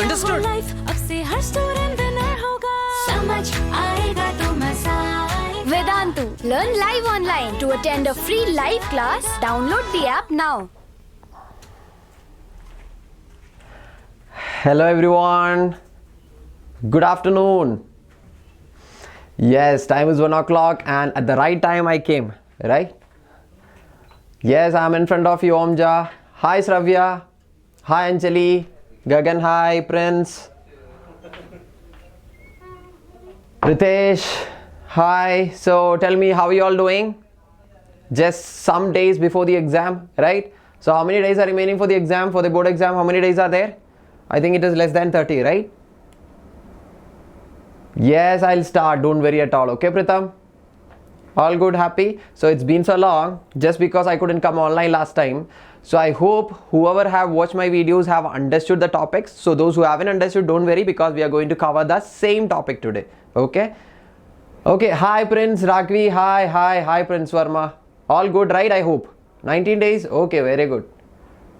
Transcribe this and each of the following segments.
Understood. अब से हर student winner होगा, समझ आएगा तो मजा आएगा। Vedantu. Learn live online. To attend a free live class, download the app now. Hello everyone. Good afternoon. Yes, time is 1 o'clock and at the right time I came, right? Yes, I'm in front of you, Omja. Hi Sravya. Hi Anjali. Gagan, hi Prince. Ritesh, hi. So tell me, how are you all doing? Just some days before the exam, right? So how many days are remaining for the exam, for the board exam? How many days are there? I think it is less than 30, right? Yes, I'll start. Don't worry at all. Okay, Pritham? All good, happy? So it's been so long just because I couldn't come online last time. So I hope whoever have watched my videos have understood the topics. So those who haven't understood, don't worry, because we are going to cover the same topic today. Okay? Okay, hi Prince Ragvi. Hi Prince Verma. All good, right? I hope. 19 days? Okay, very good.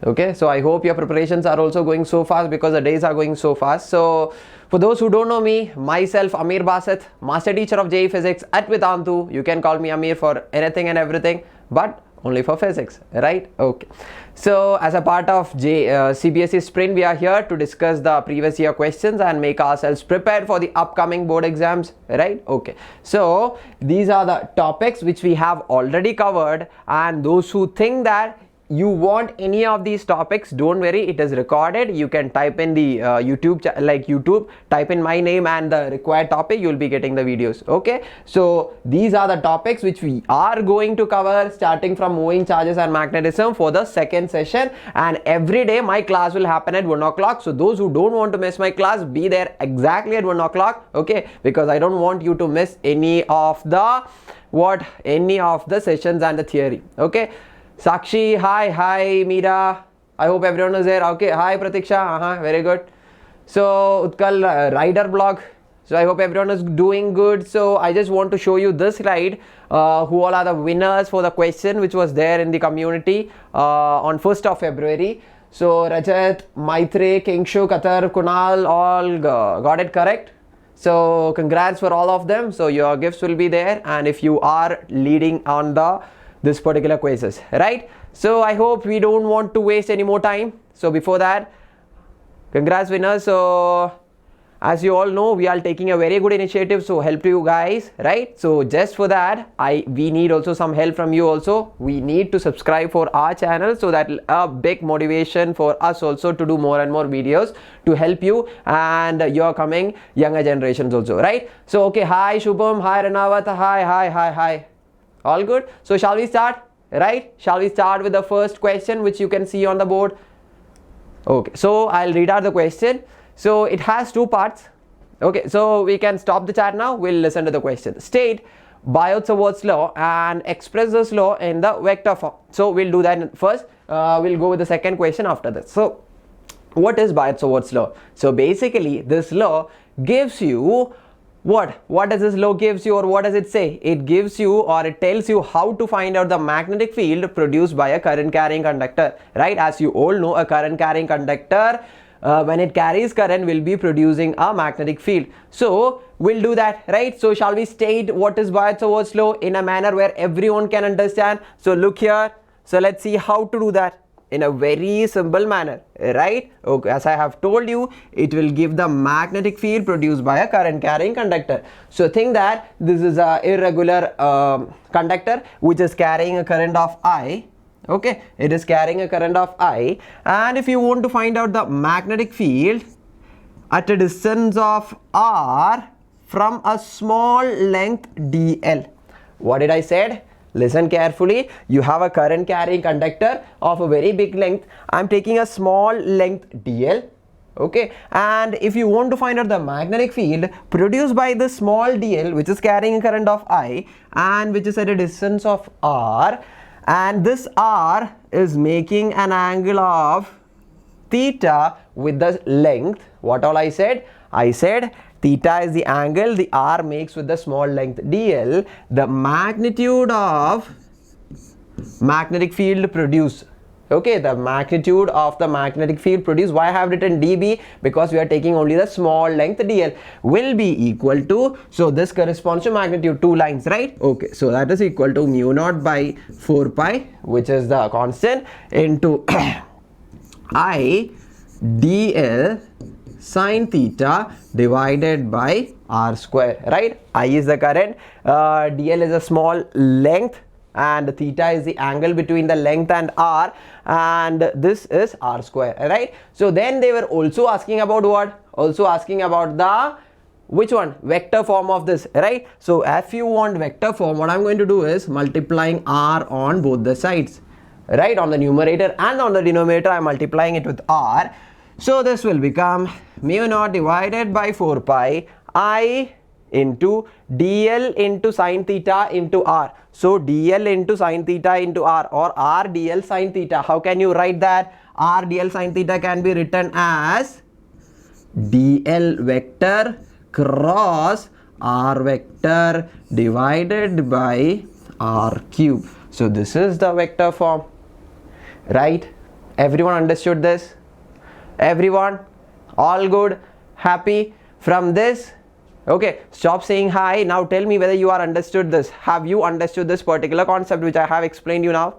Okay, so I hope your preparations are also going so fast because the days are going so fast. So for those who don't know me, myself Ameer Basit, master teacher of JEE Physics at Vedantu. You can call me Ameer for anything and everything, but only for physics, right? Okay. So as a part of CBSE Sprint, we are here to discuss the previous year questions and make ourselves prepared for the upcoming board exams, right? Okay. So these are the topics which we have already covered, and those who think that you want any of these topics, don't worry, it is recorded. You can type in the YouTube, type in my name and the required topic, you will be getting the videos. Okay, so these are the topics which we are going to cover, starting from moving charges and magnetism for the second session, and every day my class will happen at 1 o'clock. So those who don't want to miss my class, be there exactly at 1 o'clock. Okay, because I don't want you to miss any of the sessions and the theory. Okay, Sakshi, hi Meera. I hope everyone is there. Okay, hi Pratiksha. Very good. So Utkal rider blog. So I hope everyone is doing good. So I just want to show you this slide. Who all are the winners for the question which was there in the community on 1st of February. So Rajat, Maitre, Kingshu, Qatar, Kunal all got it correct. So congrats for all of them. So your gifts will be there, and if you are leading on this particular quizzes, right? So I hope we don't want to waste any more time. So before that, congrats winners. So as you all know, we are taking a very good initiative, so help to you guys, right? So just for that, we need also some help from you also. We need to subscribe for our channel, so that a big motivation for us also to do more and more videos to help you and your coming younger generations also, right? So okay, hi Shubham, hi Ranawat, hi. All good. So shall we start? Right? Shall we start with the first question which you can see on the board? Okay, so I'll read out the question. So it has two parts. Okay, so we can stop the chat now. We'll listen to the question. State Biot-Savart's law and express this law in the vector form. So we'll do that first. We'll go with the second question after this. So what is Biot-Savart's law? So basically this law gives you what does this law gives you, or what does it say? It gives you, or it tells you how to find out the magnetic field produced by a current carrying conductor, right? As you all know, a current carrying conductor, when it carries current, will be producing a magnetic field. So we'll do that, right? So shall we state what is Biot-Savart's law in a manner where everyone can understand? So look here. So let's see how to do that in a very simple manner, right? Okay, as I have told you, it will give the magnetic field produced by a current carrying conductor. So think that this is a irregular conductor which is carrying a current of I. Okay, it is carrying a current of I, and if you want to find out the magnetic field at a distance of r from a small length dl, what did I said? Listen carefully. You have a current carrying conductor of a very big length. I'm taking a small length dl. Okay, and if you want to find out the magnetic field produced by this small dl which is carrying a current of I and which is at a distance of r, and this r is making an angle of theta with the length, what all I said? I said theta is the angle the r makes with the small length dl. The magnitude of magnetic field produced, Okay, the magnitude of the magnetic field produced, why I have written dB? Because we are taking only the small length dl, will be equal to, so this corresponds to magnitude, 2 lines, right? Okay, so that is equal to mu naught by 4 pi, which is the constant, into I dl sine theta divided by r square, right? I is the current, dl is a small length, and theta is the angle between the length and r, and this is r square, right? So then they were also asking about what? Also asking about the, which one? Vector form of this, right? So if you want vector form, what I'm going to do is multiplying r on both the sides, right? On the numerator and on the denominator, I'm multiplying it with r. So this will become mu naught divided by 4 pi I into dl into sine theta into r. So dl into sine theta into r, or r dl sine theta. How can you write that? R dl sine theta can be written as dl vector cross r vector divided by r cube. So this is the vector form, right? Everyone understood this? Everyone? All good? Happy? From this, okay, stop saying hi. Now tell me whether you are understood this. Have you understood this particular concept which I have explained you now?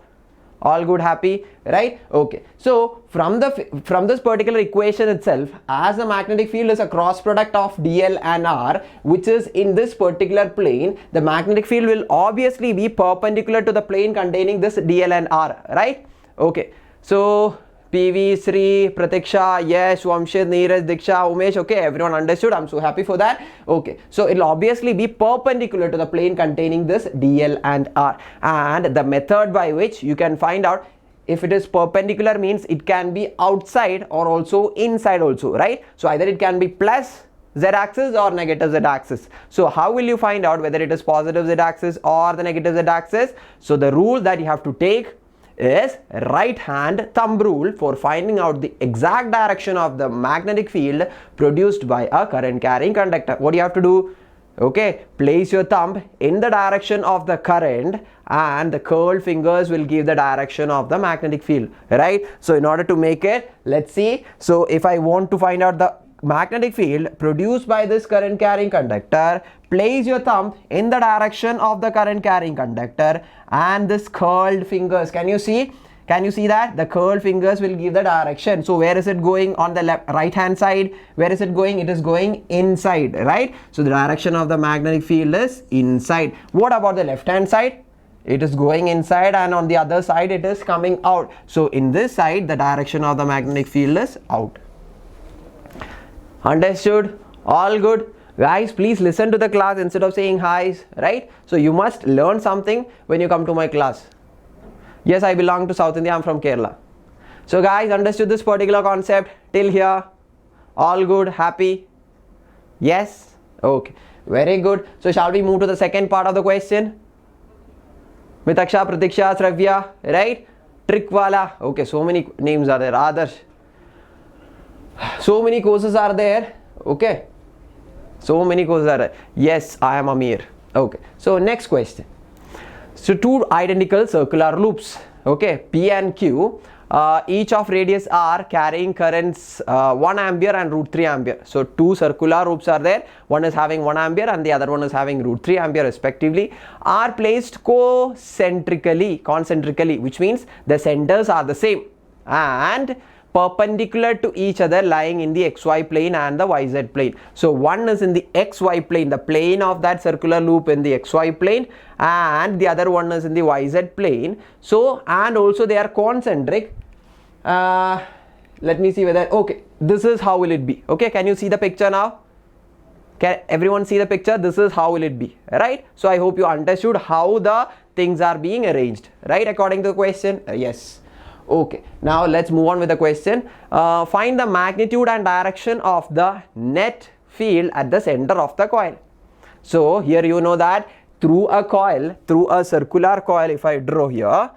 All good, happy, right? Okay, so from this particular equation itself, as the magnetic field is a cross product of dl and r, which is in this particular plane, the magnetic field will obviously be perpendicular to the plane containing this dl and r, right? Okay, so PV, Sri, Pratiksha, Yash, Vamshit, Neeraj, Diksha, Umesh, okay, everyone understood. I'm so happy for that. Okay, so it'll obviously be perpendicular to the plane containing this dl and r, and the method by which you can find out if it is perpendicular means it can be outside or also inside also, right? So either it can be plus z-axis or negative z-axis. So how will you find out whether it is positive z-axis or the negative z-axis? So the rule that you have to take is right hand thumb rule for finding out the exact direction of the magnetic field produced by a current carrying conductor. What do you have to do? Okay, place your thumb in the direction of the current, and the curled fingers will give the direction of the magnetic field, right? So in order to make it, let's see. So if I want to find out the magnetic field produced by this current carrying conductor, place your thumb in the direction of the current carrying conductor, and this curled fingers, can you see that the curled fingers will give the direction? So where is it going? On the left, right hand side, where is it going? It is going inside, right? So the direction of the magnetic field is inside. What about the left hand side? It is going inside, and on the other side it is coming out. So in this side, the direction of the magnetic field is out. Understood? All good? Guys, please listen to the class instead of saying hi's, right? So you must learn something when you come to my class. Yes, I belong to South India. I'm from Kerala. So guys, understood this particular concept till here? All good? Happy? Yes? Okay. Very good. So shall we move to the second part of the question? Mitaksha, Pratiksha, Sravya, right? Trikwala. Okay, so many names are there. Adarsh. So many courses are there. Okay. So many courses are there. Yes, I am Ameer. Okay. So next question. So two identical circular loops. Okay. P and Q. Each of radius r carrying currents 1 ampere and √3 ampere. So two circular loops are there. One is having 1 ampere and the other one is having √3 ampere respectively. Are placed concentrically, which means the centers are the same and perpendicular to each other, lying in the xy plane and the yz plane. So one is in the xy plane, the plane of that circular loop in the xy plane, and the other one is in the yz plane. So, and also they are concentric. Let me see whether, okay, this is how will it be. Okay, can you see the picture now? Can everyone see the picture? This is how will it be, right? So I hope you understood how the things are being arranged, right, according to the question. Yes. Okay, now let's move on with the question. Find the magnitude and direction of the net field at the center of the coil. So here you know that through a coil, through a circular coil, if I draw here,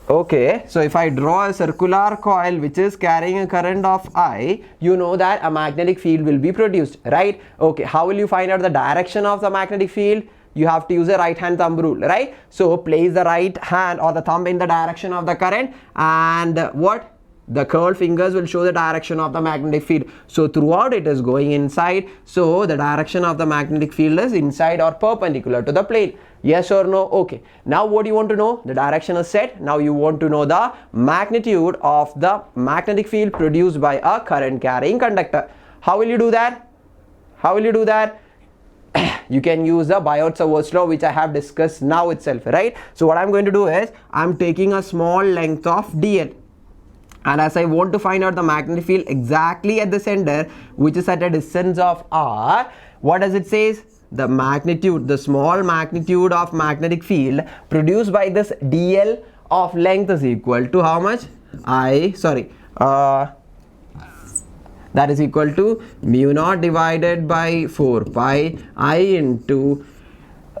okay, so if I draw a circular coil which is carrying a current of I, you know that a magnetic field will be produced, right? Okay, how will you find out the direction of the magnetic field? you have to use a right hand thumb rule, right? So place the right hand or the thumb in the direction of the current, and what? The curled fingers will show the direction of the magnetic field. So throughout it is going inside. So the direction of the magnetic field is inside or perpendicular to the plane. Yes or no? Okay. Now what do you want to know? The direction is set. Now you want to know the magnitude of the magnetic field produced by a current carrying conductor. How will you do that? How will you do that? You can use the Biot-Savart law, which I have discussed now itself, right? So what I'm going to do is I'm taking a small length of dl. And as I want to find out the magnetic field exactly at the center, which is at a distance of r, what does it say? The magnitude, the small magnitude of magnetic field produced by this dl of length is equal to how much? That is equal to mu naught divided by 4 pi I into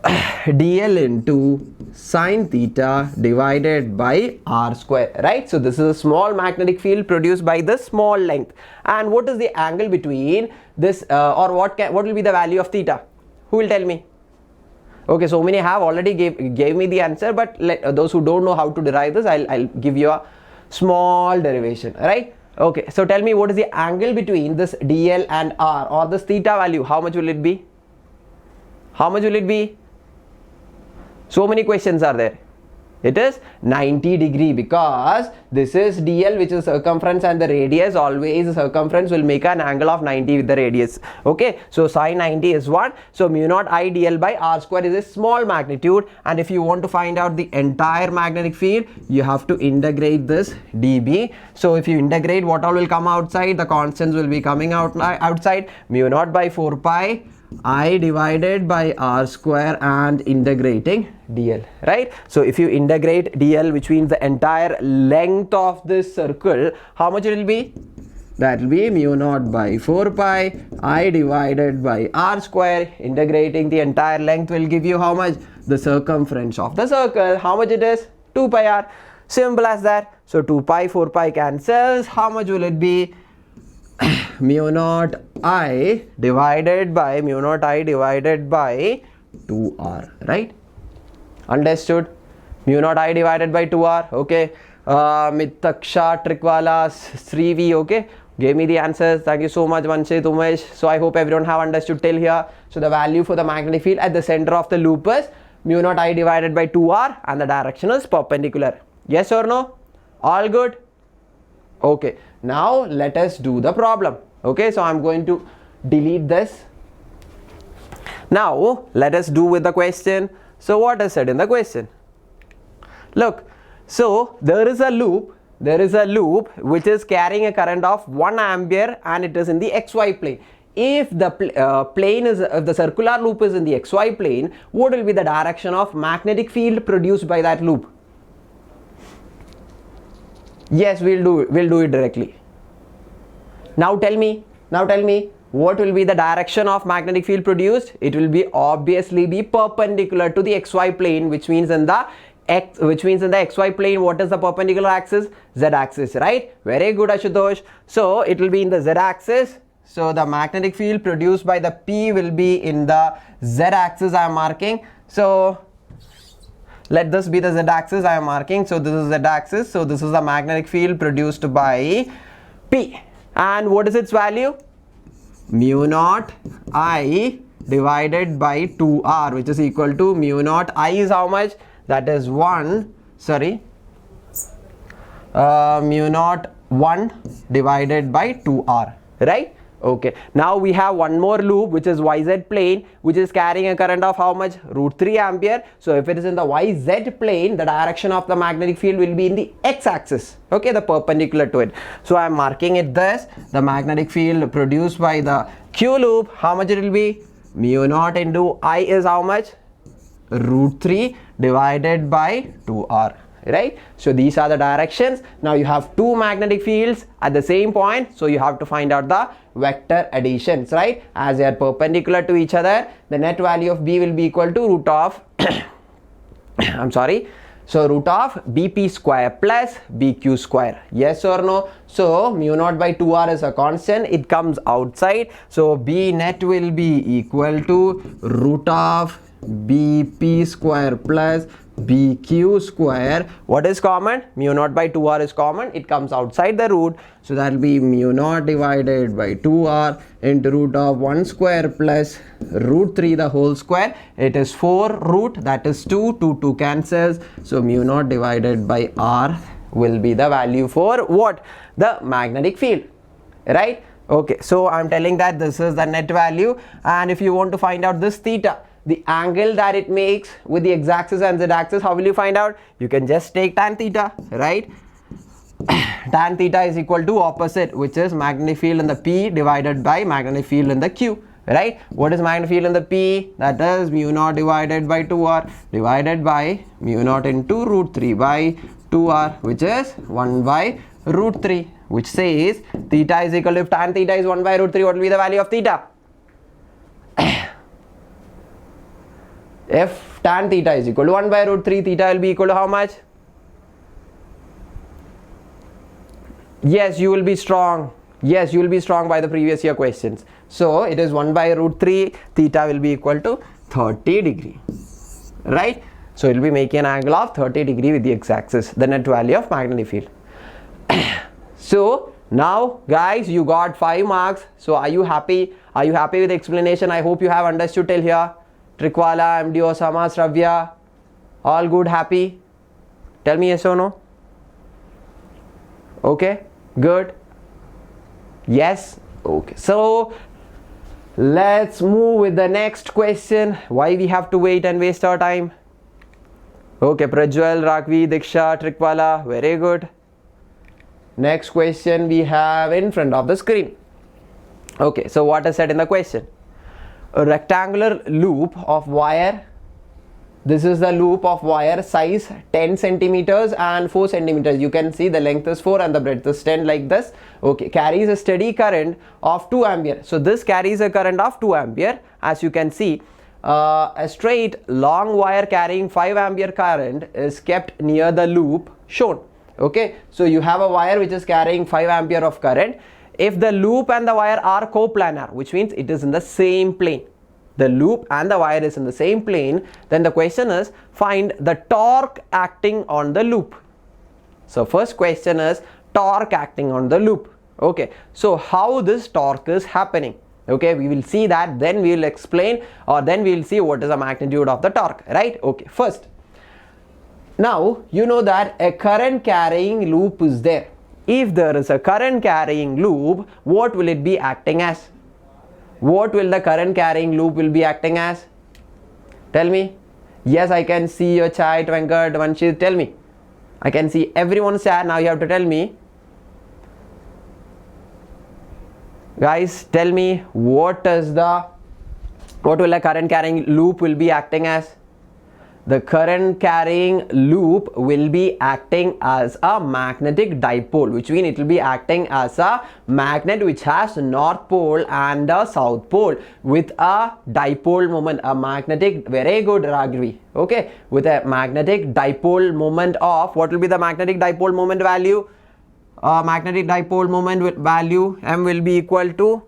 dl into sine theta divided by r square, right? So this is a small magnetic field produced by this small length. And what is the angle between this or what will be the value of theta? Who will tell me? Okay, so many have already gave me the answer, but those who don't know how to derive this, I'll give you a small derivation, right? Okay, so tell me, what is the angle between this dl and r, or this theta value? How much will it be? How much will it be? So many questions are there. It is 90 degree, because this is dl, which is circumference, and the radius, always the circumference will make an angle of 90 with the radius. Okay, so sine 90 is 1. So mu naught I dl by r square is a small magnitude, and if you want to find out the entire magnetic field, you have to integrate this dB. So if you integrate, what all will come outside? The constants will be coming outside. Mu naught by 4 pi I divided by r square and integrating dl, right? So if you integrate dl, which means the entire length of this circle, how much it will be? That will be mu naught by 4 pi I divided by r square. Integrating the entire length will give you how much? The circumference of the circle. How much it is? 2 pi r. Simple as that. So 2 pi 4 pi cancels. How much will it be? Mu naught I divided by 2r, right? Understood? Mu naught I divided by 2r. Okay. Mitaksha, Trikwala, Srivi, okay, gave me the answers. Thank you so much, Vanshit, Umesh. So I hope everyone have understood till here. So the value for the magnetic field at the center of the loop is mu naught I divided by 2r, and the direction is perpendicular. Yes or no? All good? Okay, now let us do the problem. Okay, so I'm going to delete this. Now let us do with the question. So what is said in the question? Look, so there is a loop which is carrying a current of 1 ampere, and it is in the xy plane. If the circular loop is in the xy plane, what will be the direction of magnetic field produced by that loop? Yes, we'll do it directly. Now tell me, what will be the direction of magnetic field produced? It will obviously be perpendicular to the xy plane, which means in the xy plane, what is the perpendicular axis? Z axis, right? Very good, Ashutosh. So it will be in the Z axis. So the magnetic field produced by the P will be in the Z axis. I am marking. So let this be the Z axis. I am marking. So this is Z axis. So this is the magnetic field produced by P. And what is its value? Mu naught I divided by 2r, which is equal to mu naught I is how much? That is mu naught 1 divided by 2r, right? Okay, now we have one more loop, which is YZ plane, which is carrying a current of how much? √3 ampere. So if it is in the YZ plane, the direction of the magnetic field will be in the X axis, okay, the perpendicular to it. So I am marking it thus. The magnetic field produced by the Q loop, how much it will be? Mu naught into I is how much? √3 divided by 2r, right? So these are the directions. Now you have two magnetic fields at the same point, so you have to find out the vector additions, right? As they are perpendicular to each other, the net value of B will be equal to root of root of BP square plus BQ square. Yes or no? So mu naught by 2r is a constant, it comes outside, so B net will be equal to root of bp square plus bq square. What is common? Mu naught by 2r is common. It comes outside the root. So that will be mu naught divided by 2r into root of 1 square plus root 3 the whole square. It is 4 root, that is 2. 2 cancels. So mu naught divided by r will be the value for what? The magnetic field, right? Okay, so I'm telling that this is the net value, and if you want to find out this theta, the angle that it makes with the x-axis and z-axis, how will you find out? You can just take tan theta, right? Tan theta is equal to opposite, which is magnetic field in the P divided by magnetic field in the Q, right? What is magnetic field in the P? That is mu naught divided by 2r divided by mu naught into root 3 by 2r, which is 1 by root 3, which says theta is equal to, if tan theta is 1 by root 3, what will be the value of theta? If tan theta is equal to 1 by root 3, theta will be equal to how much? Yes, you will be strong. Yes, you will be strong by the previous year questions. So it is 1 by root 3, theta will be equal to 30 degree, right? So it will be making an angle of 30 degree with the x-axis, the net value of magnetic field. So now guys, you got 5 marks. So are you happy? Are you happy with the explanation? I hope you have understood till here. Trikwala, MD, Osama, Shravya, all good, happy? Tell me yes or no. Okay, good. Yes, okay. So let's move with the next question. Why we have to wait and waste our time? Okay, Prajwal, Rakvi, Diksha, Trikwala, very good. Next question we have in front of the screen. Okay, so what is said in the question? A rectangular loop of wire. This is the loop of wire, size 10 centimeters and 4 centimeters. You can see the length is 4 and the breadth is 10, like this. Okay, carries a steady current of 2 ampere. So this carries a current of 2 ampere. As you can see, a straight long wire carrying 5 ampere current is kept near the loop shown. Okay, so you have a wire which is carrying 5 ampere of current. If the loop and the wire are coplanar, which means it is in the same plane, the loop and the wire is in the same plane, then the question is find the torque acting on the loop. So first question is torque acting on the loop. Okay, so how this torque is happening? Okay, we will see that, then we will explain, or then we will see what is the magnitude of the torque, right? Okay, first, now you know that a current carrying loop is there. If there is a current carrying loop, what will it be acting as? What will the current carrying loop will be acting as? Tell me. Yes, I can see your chat, Venkat, Vanshit, tell me. I can see everyone's chat, now you have to tell me. Guys, tell me what will the current carrying loop will be acting as? The current carrying loop will be acting as a magnetic dipole, which means it will be acting as a magnet which has north pole and a south pole with a dipole moment, a magnetic, very good Raghavi, okay, with a magnetic dipole moment of, what will be the magnetic dipole moment value? Magnetic dipole moment value M will be equal to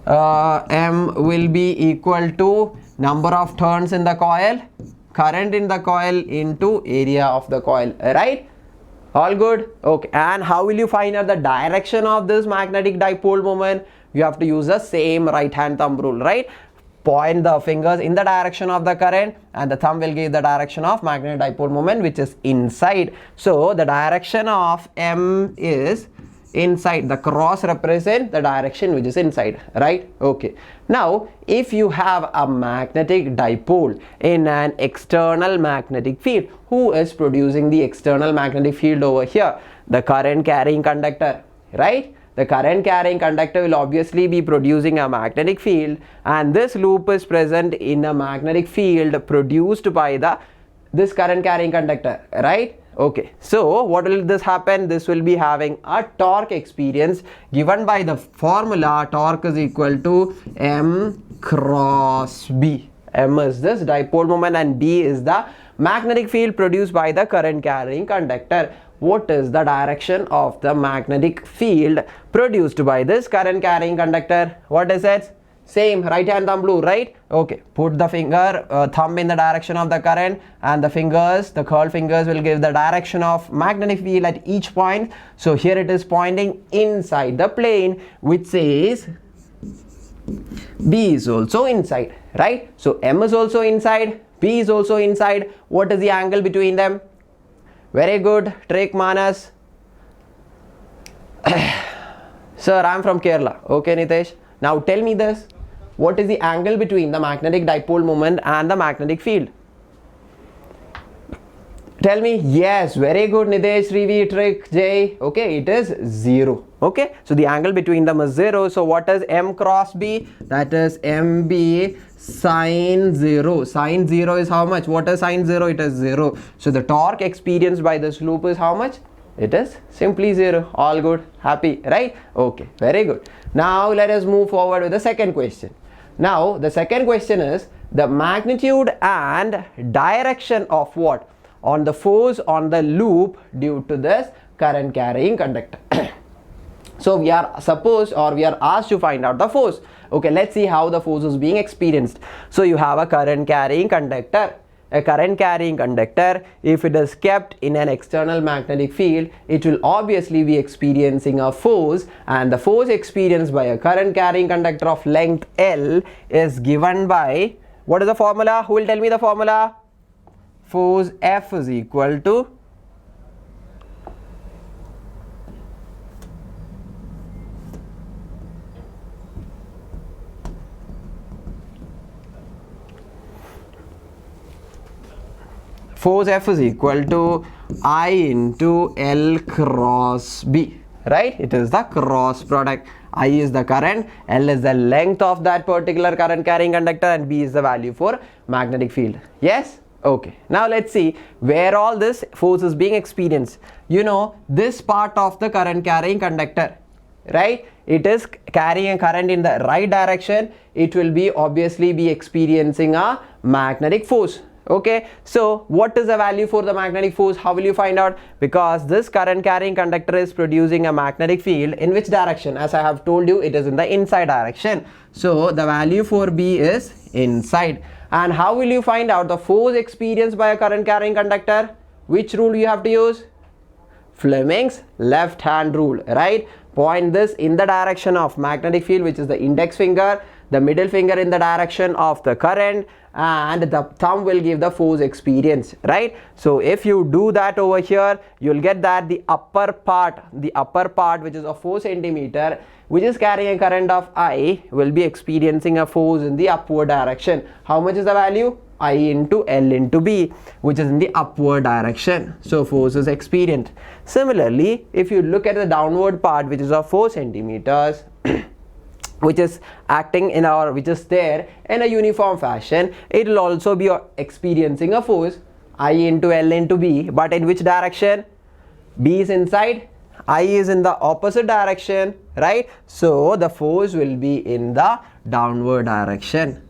M will be equal to number of turns in the coil, current in the coil into area of the coil, right? All good? Okay, and how will you find out the direction of this magnetic dipole moment? You have to use the same right hand thumb rule, right? Point the fingers in the direction of the current and the thumb will give the direction of magnetic dipole moment, which is inside. So the direction of M is inside, the cross represent the direction which is inside, right? Okay, now if you have a magnetic dipole in an external magnetic field, who is producing the external magnetic field over here? The current carrying conductor, right? The current carrying conductor will obviously be producing a magnetic field, and this loop is present in a magnetic field produced by this current carrying conductor, right? Okay, so what will this happen? This will be having a torque experience given by the formula torque is equal to M cross B. M is this dipole moment and B is the magnetic field produced by the current carrying conductor. What is the direction of the magnetic field produced by this current carrying conductor? What is it? Same, right hand thumb rule, right? Okay, put the thumb in the direction of the current, and the fingers, the curled fingers, will give the direction of magnetic field at each point. So here it is pointing inside the plane, which says B is also inside, right? So M is also inside, B is also inside. What is the angle between them? Very good trick, Manas. Sir, I am from Kerala. Okay, Nitesh. Now tell me this. What is the angle between the magnetic dipole moment and the magnetic field? Tell me. Yes, very good, Nitesh, Rivi, Trick, Jay. Okay, it is 0. Okay, so the angle between them is 0. So what is M cross B? That is MB sine 0. Sine 0 is how much? What is sine 0? It is 0. So the torque experienced by this loop is how much? It is simply 0. All good, happy, right? Okay, very good. Now let us move forward with the second question. Now the second question is the magnitude and direction of what? On the force on the loop due to this current carrying conductor. So we are asked to find out the force. Okay, let's see how the force is being experienced. So you have a current carrying conductor. A current carrying conductor, if it is kept in an external magnetic field, it will obviously be experiencing a force, and the force experienced by a current carrying conductor of length L is given by, what is the formula? Who will tell me the formula? Force F is equal to I into L cross B, right? It is the cross product. I is the current, L is the length of that particular current carrying conductor, and B is the value for magnetic field. Yes? Okay. Now let's see where all this force is being experienced. You know, this part of the current carrying conductor, right? It is carrying a current in the right direction. It will be obviously be experiencing a magnetic force. Okay, so what is the value for the magnetic force? How will you find out? Because this current carrying conductor is producing a magnetic field in which direction? As I have told you, it is in the inside direction. So the value for B is inside. And how will you find out the force experienced by a current carrying conductor? Which rule you have to use? Fleming's left hand rule, right? Point this in the direction of magnetic field, which is the index finger, the middle finger in the direction of the current, and the thumb will give the force experience, right? So if you do that over here, you'll get that the upper part which is of 4 centimeter, which is carrying a current of I, will be experiencing a force in the upward direction. How much is the value? I into L into B, which is in the upward direction. So force is experienced. Similarly, if you look at the downward part, which is of 4 centimeters, which is acting in which is there in a uniform fashion, it will also be experiencing a force I into L into B, but in which direction? B is inside, I is in the opposite direction, right? So the force will be in the downward direction.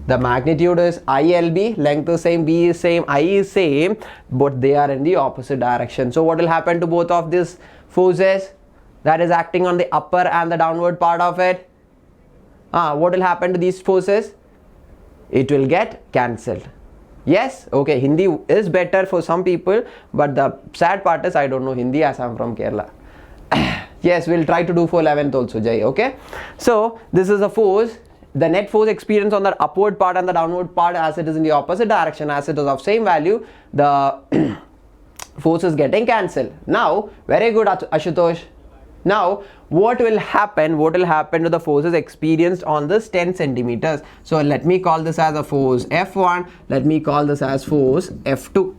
The magnitude is ILB, length is same, B is same, I is same, but they are in the opposite direction. So what will happen to both of these forces that is acting on the upper and the downward part of it? What will happen to these forces? It will get cancelled. Yes? Okay, Hindi is better for some people, but the sad part is I don't know Hindi as I am from Kerala. Yes, we'll try to do for 11th also, Jay. Okay? So this is a force. The net force experience on the upward part and the downward part, as it is in the opposite direction, as it is of same value, the force is getting cancelled. Now, very good, Ashutosh. Now, what will happen to the forces experienced on this 10 centimeters? So let me call this as a force F1, let me call this as force F2.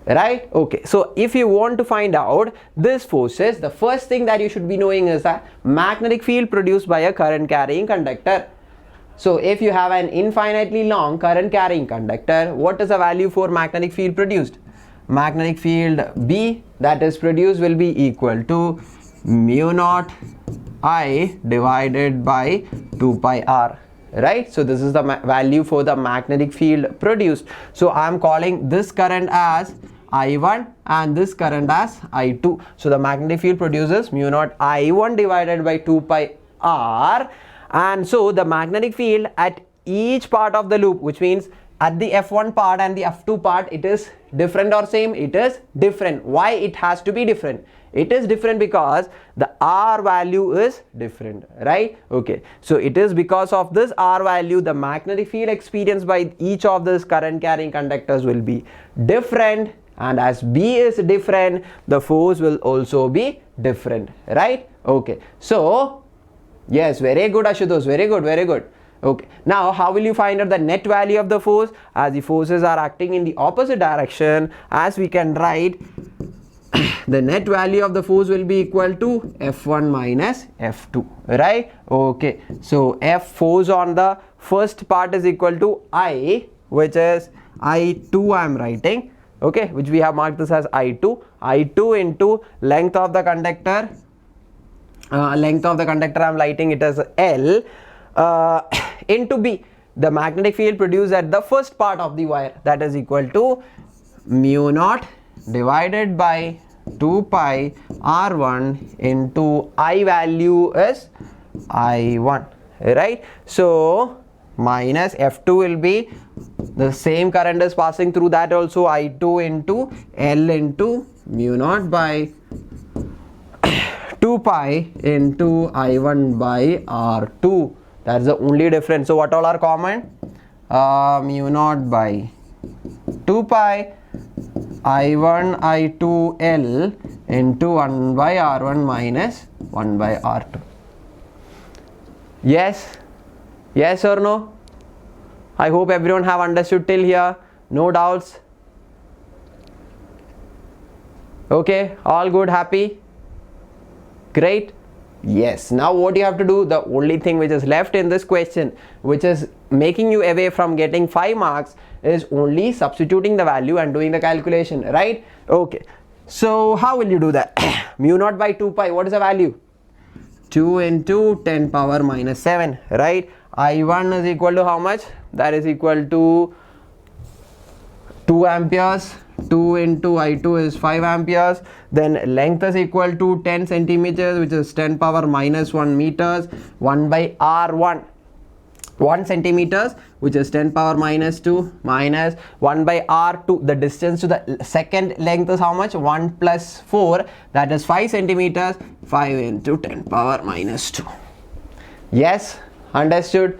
Right? Okay, so if you want to find out these forces, the first thing that you should be knowing is that magnetic field produced by a current carrying conductor. So if you have an infinitely long current carrying conductor, what is the value for magnetic field produced? Magnetic field B that is produced will be equal to mu naught I divided by 2 pi r, right? So this is the value for the magnetic field produced. So I am calling this current as I1 and this current as I2. So the magnetic field produces mu naught I1 divided by 2 pi r, and so the magnetic field at each part of the loop, which means at the F1 part and the F2 part, it is different or same? It is different. Why it has to be different? It is different because the R value is different, right? Okay, so it is because of this R value, the magnetic field experienced by each of these current carrying conductors will be different, and as B is different, the force will also be different, right? Okay, so yes, very good Ashutosh, very good, very good. Okay, now how will you find out the net value of the force? As the forces are acting in the opposite direction, as we can write, the net value of the force will be equal to F1 minus F2, right? Okay, so F force on the first part is equal to I, which is I2 I am writing, okay, which we have marked this as I2 into length of the conductor, I am writing it as L, into B, the magnetic field produced at the first part of the wire, that is equal to mu naught divided by 2 pi r1 into I value is I1, right? So minus F2 will be the same current is passing through, that also I2 into L into mu naught by 2 pi into I1 by R2. That's the only difference. So what all are common? Mu naught by 2 pi I1 I2 L into 1 by R1 minus 1 by R2. Yes? Yes or no? I hope everyone have understood till here. No doubts? Okay, all good, happy? Great. Yes, now what you have to do, the only thing which is left in this question, which is making you away from getting 5 marks, is only substituting the value and doing the calculation, right? Okay, so how will you do that? Mu naught by 2 pi, what is the value? 2 into 10 power minus 7, right? I1 is equal to how much? That is equal to 2 amperes. 2 into I2 is 5 amperes. Then length is equal to 10 centimeters, which is 10 power minus 1 meters. 1 by R1, 1 centimeters, which is 10 power minus 2, minus 1 by R2. The distance to the second length is how much? 1 plus 4, that is 5 centimeters. 5 into 10 power minus 2. Yes, understood?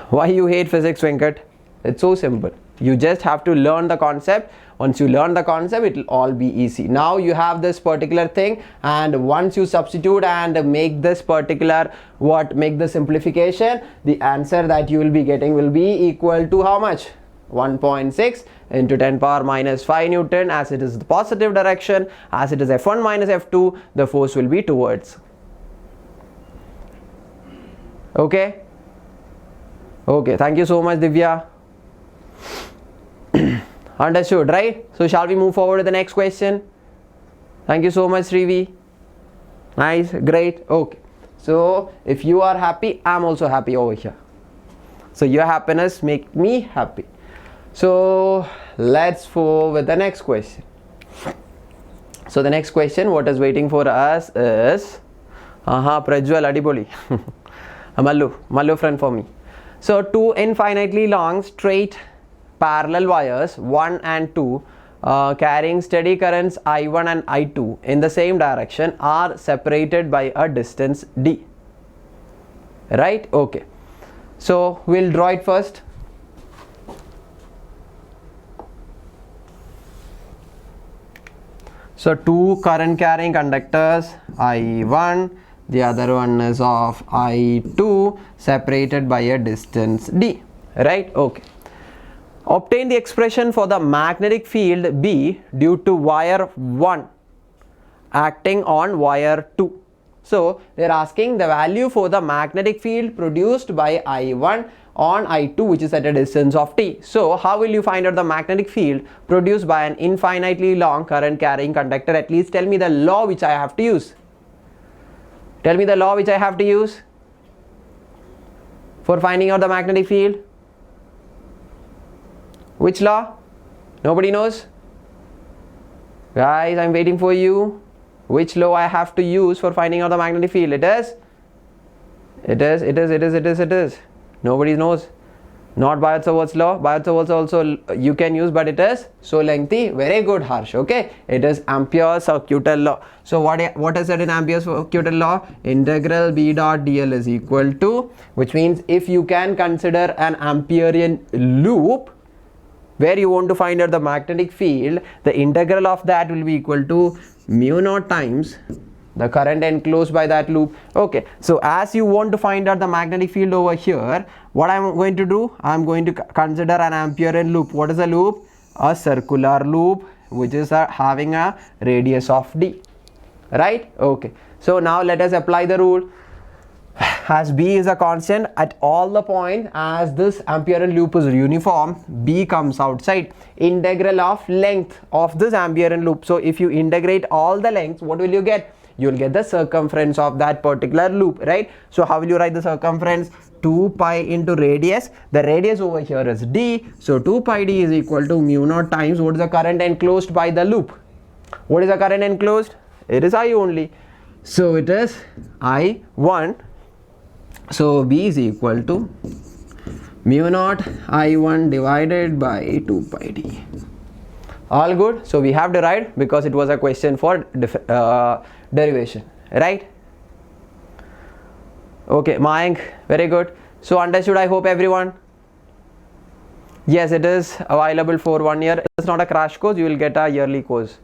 Why you hate physics, Venkat? It's so simple. You just have to learn the concept. Once you learn the concept, it will all be easy. Now you have this particular thing, and once you substitute and make this particular make the simplification, the answer that you will be getting will be equal to how much? 1.6 into 10 power minus 5 Newton, as it is the positive direction, as it is F1 minus F2, the force will be towards. Okay? Okay, thank you so much, Divya. Understood, right? So shall we move forward to the next question? Thank you so much, Srivi. Nice, great. Okay, so if you are happy, I'm also happy over here. So your happiness make me happy. So let's go with the next question. So the next question, what is waiting for us is Prajwal Adiboli. Mallu friend for me. So two infinitely long straight parallel wires 1 and 2 carrying steady currents I1 and I2 in the same direction are separated by a distance d, right? Okay, so we'll draw it first. So two current carrying conductors I1, the other one is of I2, separated by a distance d, right? Okay. Obtain the expression for the magnetic field B due to wire 1 acting on wire 2. So they are asking the value for the magnetic field produced by I1 on I2, which is at a distance of t. So how will you find out the magnetic field produced by an infinitely long current carrying conductor? At least tell me the law which I have to use. Tell me the law which I have to use. for finding out the magnetic field? Which law? Nobody knows? Guys, I'm waiting for you. Which law I have to use for finding out the magnetic field? It is. Nobody knows. Not Biot-Savart's law. Biot-Savart's also you can use, but it is so lengthy. Very good, Harsh. Okay, it is Ampere's circuital law. So what is it in Ampere's circuital law? Integral B dot dl is equal to, which means if you can consider an Amperean loop where you want to find out the magnetic field, the integral of that will be equal to mu naught times the current enclosed by that loop. Okay, so as you want to find out the magnetic field over here, what I'm going to do, I'm going to consider an Amperean loop. What is a loop? A circular loop which is having a radius of d, right? Okay, so now let us apply the rule. As b is a constant at all the points, as this Amperean loop is uniform, b comes outside. Integral of length of this Amperean loop. So if you integrate all the lengths, what will you get? You will get the circumference of that particular loop, right? So how will you write the circumference? 2 pi into radius. The radius over here is d. So 2 pi d is equal to mu naught times what is the current enclosed by the loop? What is the current enclosed? It is I only. So it is I1. So B is equal to mu naught I1 divided by 2 pi d. All good. So we have derived because it was a question for derivation, right? Okay, Mayank, very good. So understood, I hope everyone. Yes, it is available for 1 year. It's not a crash course, you will get a yearly course.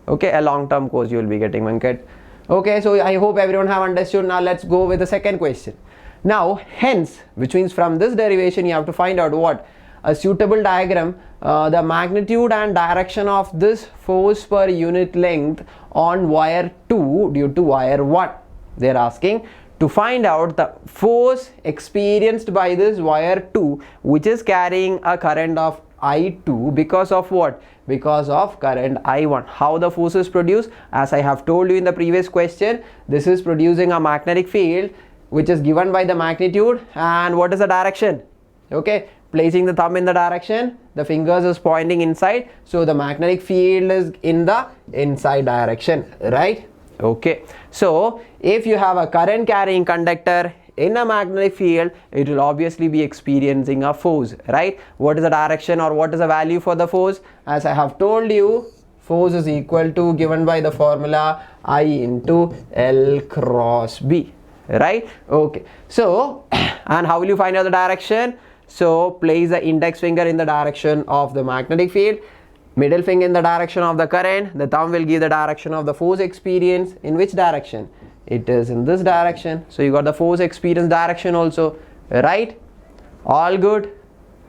Okay, a long-term course you will be getting, Venkat. Okay, so I hope everyone have understood. Now let's go with the second question. Now hence, which means from this derivation you have to find out what? A suitable diagram, the magnitude and direction of this force per unit length on wire 2 due to wire 1. They are asking to find out the force experienced by this wire 2 which is carrying a current of I2 because of what? Because of current I1. How the force is produced? As I have told you in the previous question, this is producing a magnetic field which is given by the magnitude, and what is the direction? Okay, placing the thumb in the direction, the fingers is pointing inside, so the magnetic field is in the inside direction, right? Okay, so if you have a current carrying conductor in a magnetic field, it will obviously be experiencing a force, right? What is the direction or what is the value for the force? As I have told you, force is equal to, given by the formula, I into L cross B, right? Okay, so and how will you find out the direction? So place the index finger in the direction of the magnetic field, middle finger in the direction of the current, the thumb will give the direction of the force experience. In which direction? It is in this direction. So you got the force experience direction also, right? All good?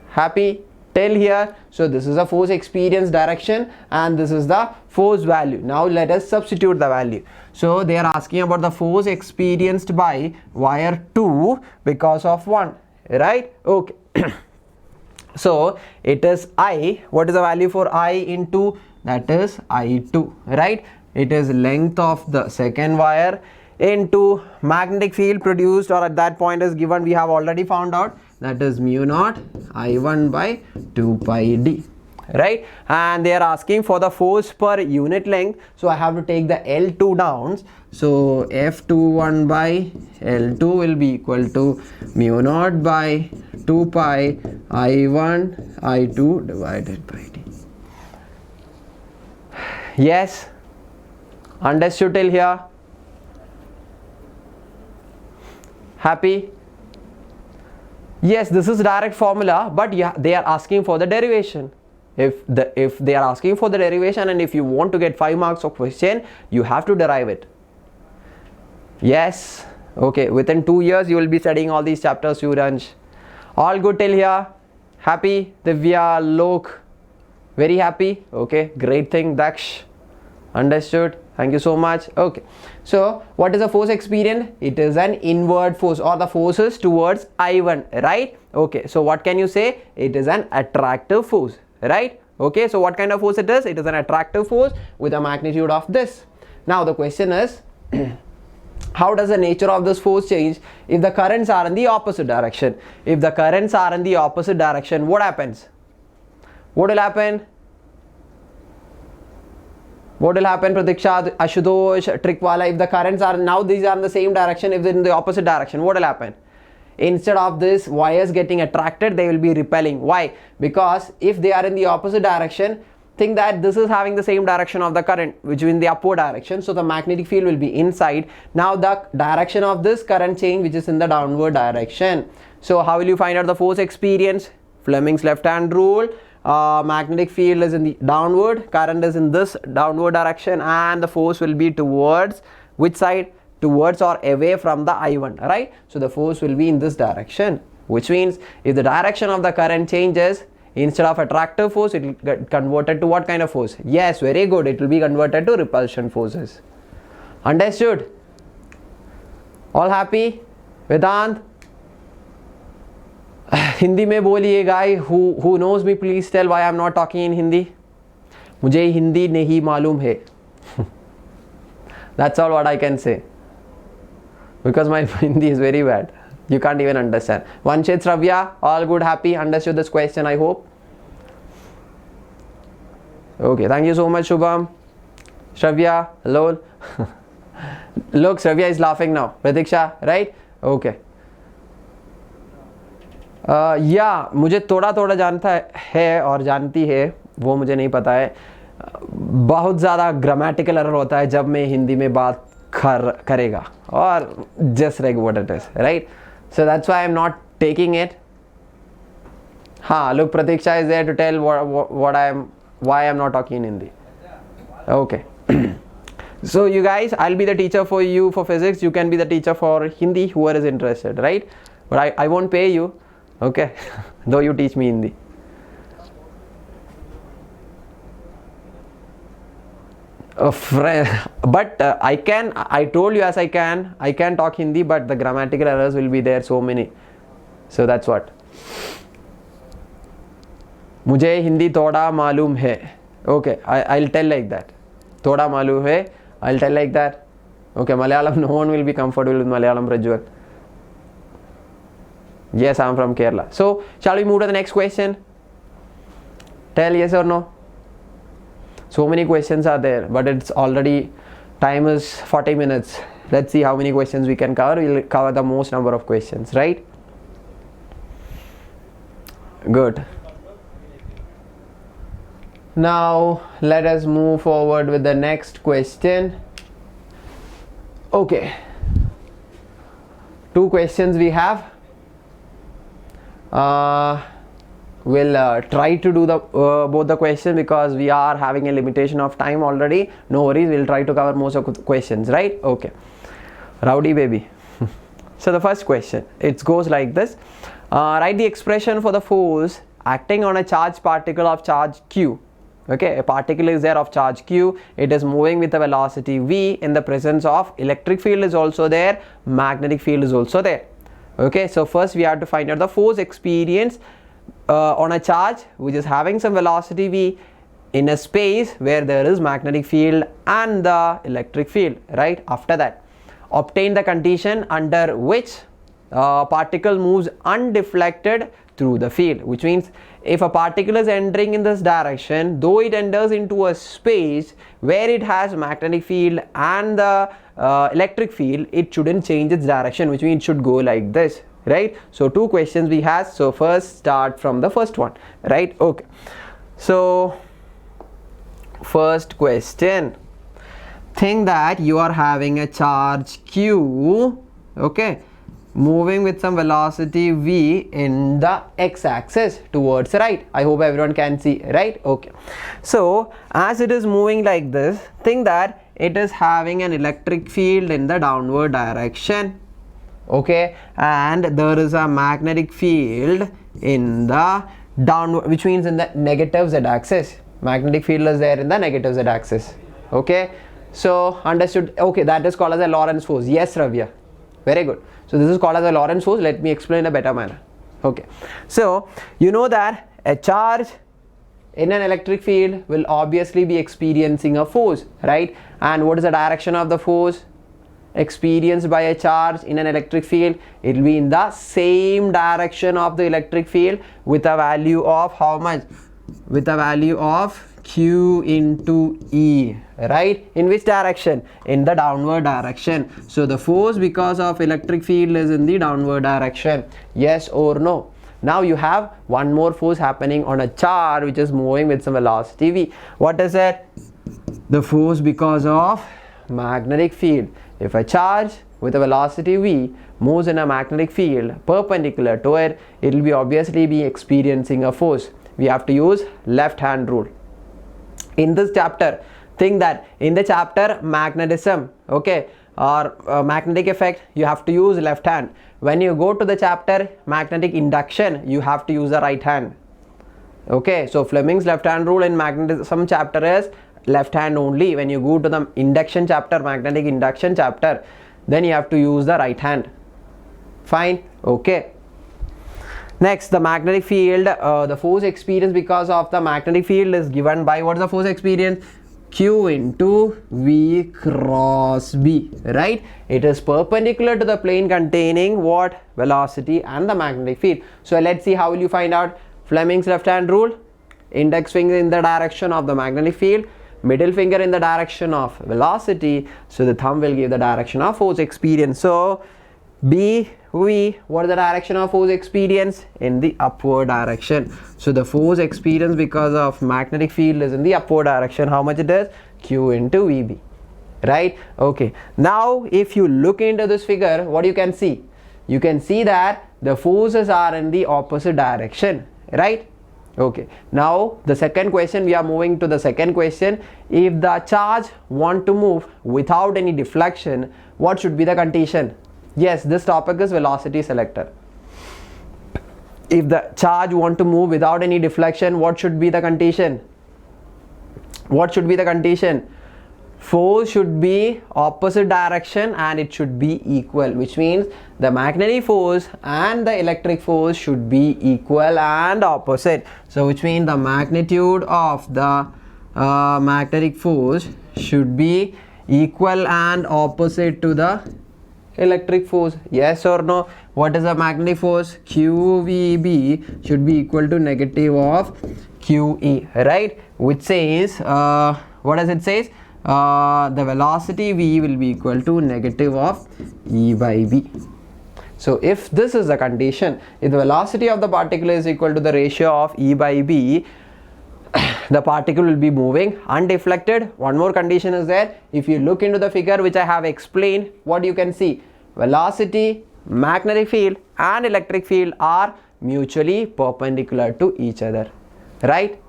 Happy till here? So this is a force experience direction and this is the force value. Now let us substitute the value. So they are asking about the force experienced by wire 2 because of 1, right? Okay. So it is I. What is the value for I into? That is I2, right? It is length of the second wire into magnetic field produced, or at that point is given, we have already found out, that is mu naught I1 by 2 pi d, right? And they are asking for the force per unit length, so I have to take the L2 downs. So F21 by L2 will be equal to mu naught by 2 pi I1 I2 divided by d. Yes, understood till here? Happy? Yes, this is direct formula, but yeah, they are asking for the derivation. If they are asking for the derivation and if you want to get 5 marks of question, you have to derive it. Yes, okay, within 2 years you will be studying all these chapters, Yuranj. All good till here? Happy? Divya, Lok, very happy? Okay, great thing. Daksh, understood. Thank you so much. Okay, so what is the force experienced? It is an inward force, or the forces towards I1, right? Okay, so what can you say? It is an attractive force, right? Okay, so what kind of force it is? It is an attractive force with a magnitude of this. Now the question is how does the nature of this force change if the currents are in the opposite direction? If the currents are in the opposite direction, what happens? What will happen? What will happen, Pratiksha, Ashutosh, Trikwala? If the currents are now, these are in the same direction, if they're in the opposite direction, what will happen? Instead of this wires getting attracted, they will be repelling. Why? Because if they are in the opposite direction, think that this is having the same direction of the current, which is in the upward direction, so the magnetic field will be inside. Now the direction of this current change, which is in the downward direction. So how will you find out the force experience? Fleming's left hand rule. Magnetic field is in the downward, current is in this downward direction, and the force will be towards which side? Towards or away from the I1, right? So the force will be in this direction, which means if the direction of the current changes, instead of attractive force, it will get converted to what kind of force? Yes, very good, it will be converted to repulsion forces. Understood? All happy? Vedant? Hindi में बोलिए guy who knows me, please tell why I am not talking in Hindi. मुझे हिंदी नहीं मालूम है. That's all what I can say. Because my Hindi is very bad. You can't even understand. Vanshit, Shravya, all good, happy, understood this question, I hope. Okay, thank you so much, Shubham. Shravya, hello. Look, Shravya is laughing now. Pratiksha, right? Okay. या मुझे थोड़ा थोड़ा जानता है और जानती है, वो मुझे नहीं पता है. बहुत ज़्यादा ग्रामेटिकल एरर होता है जब मैं हिंदी में बात करेगा, और just like what it is, right? So that's why I'm not taking it. हाँ, look, Pratiksha is there to tell why I'm not talking in Hindi. Okay. So you guys, I'll be the teacher for you for physics. You can be the teacher for Hindi, whoever is interested, right? But I won't pay you. Okay, though you teach me Hindi. But I told you, as I can talk Hindi, but the grammatical errors will be there, so many. So that's what. मुझे हिंदी थोड़ा मालूम है. Okay, I'll tell like that. थोड़ा मालूम है, I'll tell like that. Okay, Malayalam, no one will be comfortable with Malayalam, Prajwal. Yes, I'm from Kerala. So, shall we move to the next question? Tell yes or no. So many questions are there, but it's already, time is 40 minutes. Let's see how many questions we can cover. We'll cover the most number of questions, right? Good. Now, let us move forward with the next question. Okay. 2 questions we have. We'll try to do the both the questions because we are having a limitation of time already. No worries, we'll try to cover most of the questions, right? Okay. Rowdy baby. So the first question, it goes like this. Write the expression for the force acting on a charged particle of charge q. Okay, a particle is there of charge q. It is moving with a velocity v in the presence of electric field is also there, magnetic field is also there. Okay, so first we have to find out the force experience on a charge which is having some velocity v in a space where there is magnetic field and the electric field, right? After that, obtain the condition under which particle moves undeflected through the field, which means if a particle is entering in this direction, though it enters into a space where it has magnetic field and the electric field, it shouldn't change its direction, which means it should go like this, right? So 2 questions we have. So first start from the first one, right? Okay, so first question, think that you are having a charge q, okay, moving with some velocity v in the x-axis towards right. I hope everyone can see, right? Okay, so as it is moving like this, think that it is having an electric field in the downward direction, okay, and there is a magnetic field in the downward, which means in the negative z-axis. Magnetic field is there in the negative z-axis. Okay, so understood. Okay, that is called as a Lorentz force. Yes, Ravya, very good. So this is called as a Lorentz force. Let me explain in a better manner. Okay, so you know that a charge in an electric field will obviously be experiencing a force, right? And what is the direction of the force? experienced by a charge in an electric field, it will be in the same direction of the electric field with a value of how much? With a value of Q into E, right? In which direction? In the downward direction. So the force because of electric field is in the downward direction. Yes or no? Now you have one more force happening on a charge which is moving with some velocity V. What is it? The force because of magnetic field. If a charge with a velocity V moves in a magnetic field perpendicular to it, it will be obviously be experiencing a force. We have to use left hand rule. In this chapter, think that in the chapter magnetism, okay, or magnetic effect, you have to use left hand. When you go to the chapter magnetic induction, you have to use the right hand. Okay, so Fleming's left hand rule in magnetism chapter is left hand only. When you go to the induction chapter, magnetic induction chapter, then you have to use the right hand. Fine. Okay. Next, the magnetic field, the force experience because of the magnetic field is given by, what is the force experience? Q into V cross B, right? It is perpendicular to the plane containing what? Velocity and the magnetic field. So let's see how will you find out. Fleming's left hand rule, index finger in the direction of the magnetic field, middle finger in the direction of velocity, so the thumb will give the direction of force experience. So B, V, what is the direction of force experience? In the upward direction. So the force experience because of magnetic field is in the upward direction. How much it is? Q into VB, right? Okay, now if you look into this figure, what you can see? You can see that the forces are in the opposite direction, right? Okay, now the second question, we are moving to the second question. If the charge want to move without any deflection, what should be the condition? Yes, this topic is velocity selector. If the charge want to move without any deflection, what should be the condition? What should be the condition? Force should be opposite direction and it should be equal, which means the magnetic force and the electric force should be equal and opposite. So which means the magnitude of the magnetic force should be equal and opposite to the electric force. Yes or no? What is the magnetic force? QVB should be equal to negative of QE, right? Which says, what does it say? The velocity V will be equal to negative of E by B. So if this is the condition, if the velocity of the particle is equal to the ratio of E by B, the particle will be moving undeflected. One more condition is there. If you look into the figure which I have explained, what you can see? Velocity, magnetic field and electric field are mutually perpendicular to each other, right?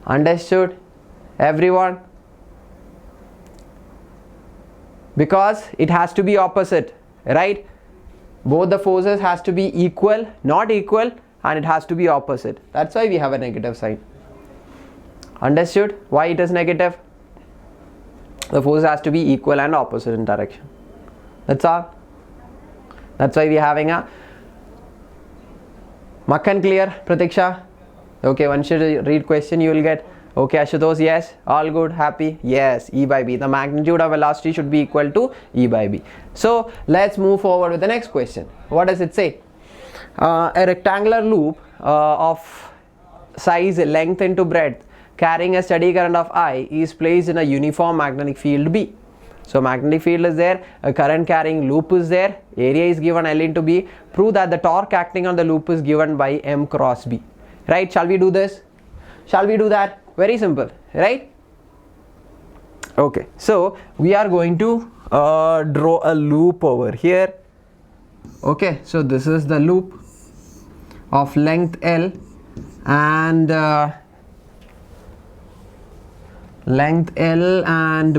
Understood, everyone? Because it has to be opposite, right? Both the forces has to be equal, not equal, and it has to be opposite. That's why we have a negative sign. Understood why it is negative? The force has to be equal and opposite in direction. That's all. That's why we are having a Makhan clear, Pratiksha? Okay, once you read question you will get. Okay, Ashutosh, yes, all good, happy, yes, E by B. The magnitude of velocity should be equal to E by B. So let's move forward with the next question. What does it say? A rectangular loop of size length into breadth carrying a steady current of I is placed in a uniform magnetic field B. So magnetic field is there, a current carrying loop is there, area is given L into B. Prove that the torque acting on the loop is given by M cross B. Right? Shall we do this? Shall we do that? Very simple, right? Okay, so we are going to draw a loop over here. Okay, so this is the loop of length L and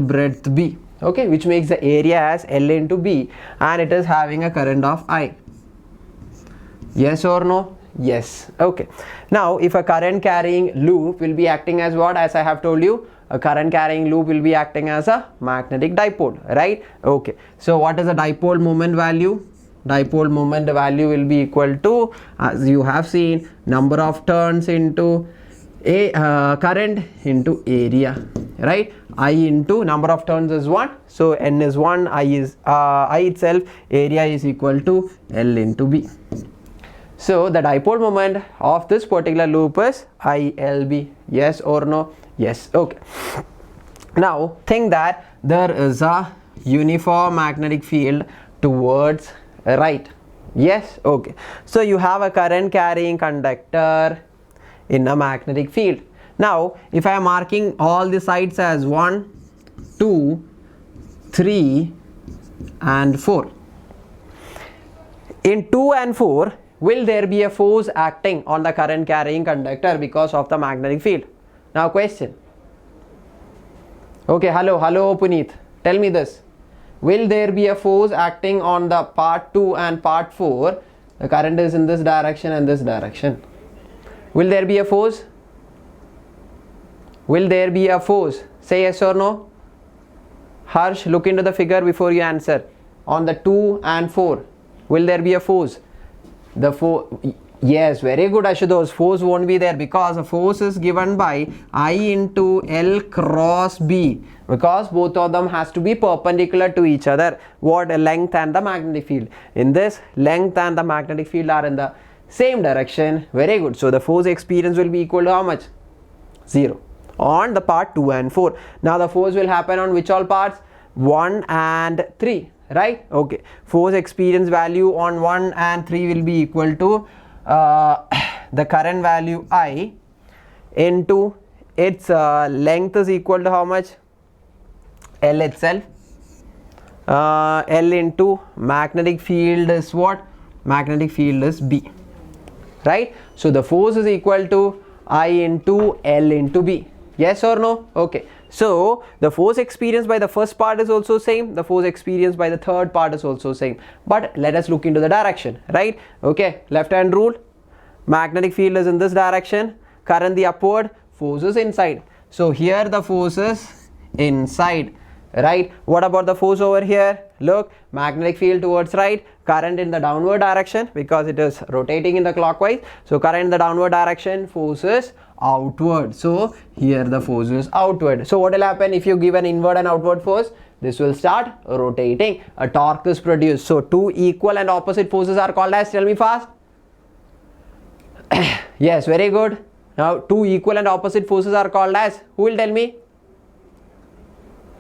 breadth B. Okay, which makes the area as L into B, and it is having a current of I. Yes or no? Yes. Okay, now if a current carrying loop will be acting as what? As I have told you, a current carrying loop will be acting as a magnetic dipole, right? Okay, so what is the dipole moment value? Dipole moment value will be equal to, as you have seen, number of turns into a current into area, right? I into number of turns is 1, so n is 1, I is I itself, area is equal to L into B. So the dipole moment of this particular loop is ILB. Yes or no? Yes. Okay. Now think that there is a uniform magnetic field towards right. Yes. Okay. So you have a current carrying conductor in a magnetic field. Now if I am marking all the sides as 1, 2, 3 and 4. In 2 and 4, will there be a force acting on the current carrying conductor because of the magnetic field? Now question. Okay, hello Puneet, tell me this. Will there be a force acting on the part 2 and part 4? The current is in this direction and this direction. Will there be a force? Will there be a force? Say yes or no. Harsh, look into the figure before you answer. On the 2 and 4, will there be a force? The force, yes, very good Ashutosh. Force won't be there because the force is given by I into L cross B, because both of them has to be perpendicular to each other. What? Length and the magnetic field. In this, length and the magnetic field are in the same direction. Very good. So the force experience will be equal to how much? 0 on the part 2 and 4. Now the force will happen on which all parts? 1 and 3. Right? Okay. Force experience value on 1 and 3 will be equal to the current value I into its length is equal to how much? L itself. L into magnetic field is what? Magnetic field is B. Right? So the force is equal to I into L into B. Yes or no? Okay. So the force experienced by the first part is also same, the force experienced by the third part is also same, but let us look into the direction, right? Okay, left hand rule, magnetic field is in this direction, current the upward, force is inside. So here the force is inside, right? What about the force over here? Look, magnetic field towards right, current in the downward direction because it is rotating in the clockwise. So current in the downward direction, force is outward. So here the force is outward. So what will happen if you give an inward and outward force? This will start rotating. A torque is produced. So two equal and opposite forces are called as, tell me fast. Yes, very good. Now two equal and opposite forces are called as, who will tell me?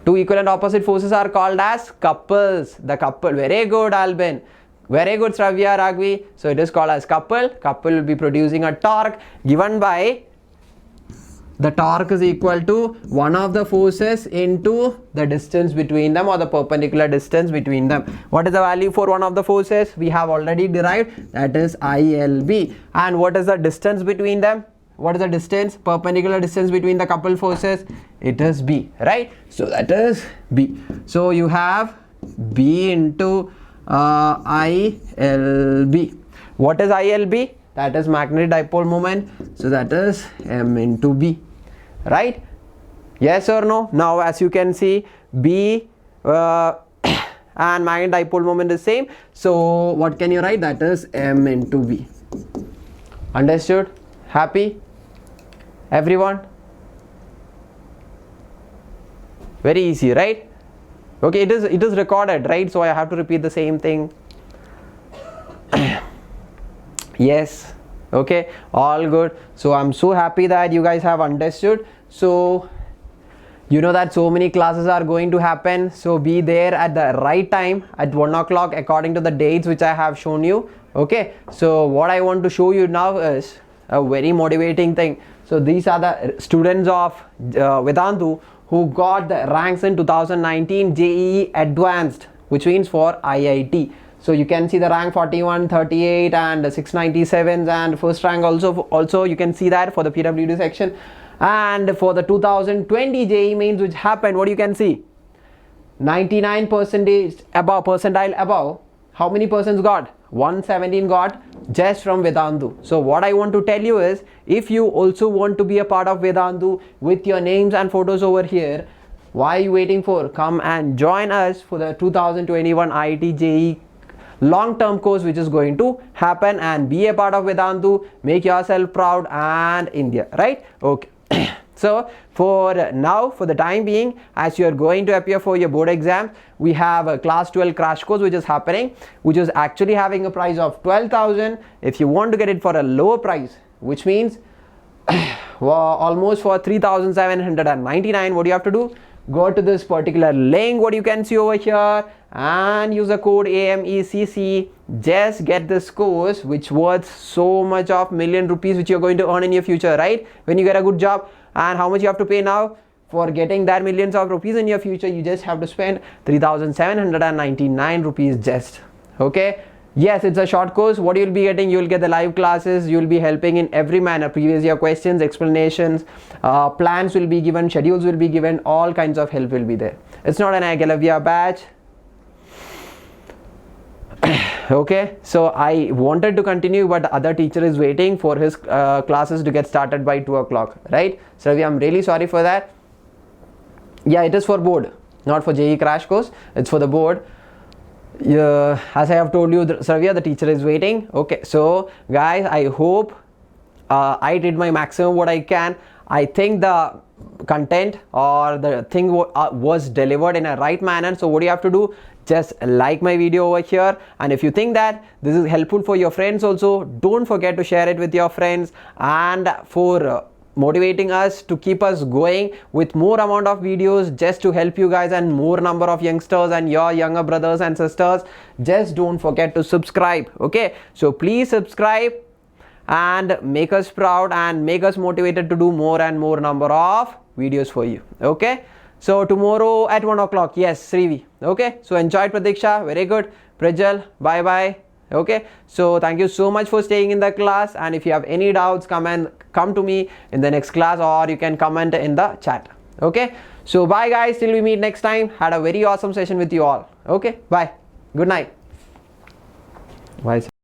Two equal and opposite forces are called as couples. The couple. Very good, Albin. Very good, Sravya, Ragvi. So it is called as couple. Couple will be producing a torque given by, the torque is equal to one of the forces into the distance between them or the perpendicular distance between them. What is the value for one of the forces? We have already derived, that is ILB. And what is the distance between them? What is the distance? Perpendicular distance between the coupled forces? It is B, right? So that is B. So you have B into ILB. What is ILB? That is magnetic dipole moment. So that is M into B, right? Yes or no? Now as you can see, B and magnetic dipole moment is same. So what can you write? That is M into B. Understood? Happy? Everyone? Very easy, right? Okay, it is recorded, right? So I have to repeat the same thing. Yes. Okay, all good. So I'm so happy that you guys have understood. So you know that so many classes are going to happen, so be there at the right time at 1 o'clock according to the dates which I have shown you. Okay, so what I want to show you now is a very motivating thing. So these are the students of Vedantu who got the ranks in 2019 JEE Advanced, which means for IIT. So you can see the rank 41, 38 and 697 and first rank also you can see that for the PWD section. And for the 2020 JEE mains which happened, what you can see, 99% above, percentile above. How many persons got? 117 got just from Vedantu. So what I want to tell you is, if you also want to be a part of Vedantu with your names and photos over here, why are you waiting for? Come and join us for the 2021 IIT JEE long-term course which is going to happen, and be a part of Vedantu, make yourself proud and India, right? Okay. So for now, for the time being, as you are going to appear for your board exam, we have a class 12 crash course which is happening, which is actually having a price of 12,000. If you want to get it for a lower price, which means almost for 3,799, what do you have to do? Go to this particular link what you can see over here and use the code AMECC. Just get this course which worth so much of million rupees which you're going to earn in your future, right? When you get a good job. And how much you have to pay now for getting that millions of rupees in your future? You just have to spend 3,799 rupees just. Okay. Yes, it's a short course. What you'll be getting, you'll get the live classes, you'll be helping in every manner, previous year questions, explanations, plans will be given, schedules will be given, all kinds of help will be there. It's not an Agalavia batch. Okay, so I wanted to continue, but the other teacher is waiting for his classes to get started by 2 o'clock, right? So I'm really sorry for that. Yeah, it is for board, not for JEE crash course, it's for the board. Yeah, as I have told you, Savya, the teacher is waiting. Okay, so guys, I hope I did my maximum what I can. I think the content or the thing was delivered in a right manner. So what do you have to do? Just like my video over here, and if you think that this is helpful for your friends also, don't forget to share it with your friends, and for motivating us to keep us going with more amount of videos just to help you guys and more number of youngsters and your younger brothers and sisters. Just don't forget to subscribe. Okay, so please subscribe and make us proud and make us motivated to do more and more number of videos for you. Okay, so tomorrow at 1 o'clock, yes, Srivi. Okay, so enjoy Pratiksha, very good. Prajal, bye bye. Okay, so thank you so much for staying in the class, and if you have any doubts, come to me in the next class, or you can comment in the chat. Okay, so bye guys, till we meet next time. Had a very awesome session with you all. Okay, bye, good night. Bye.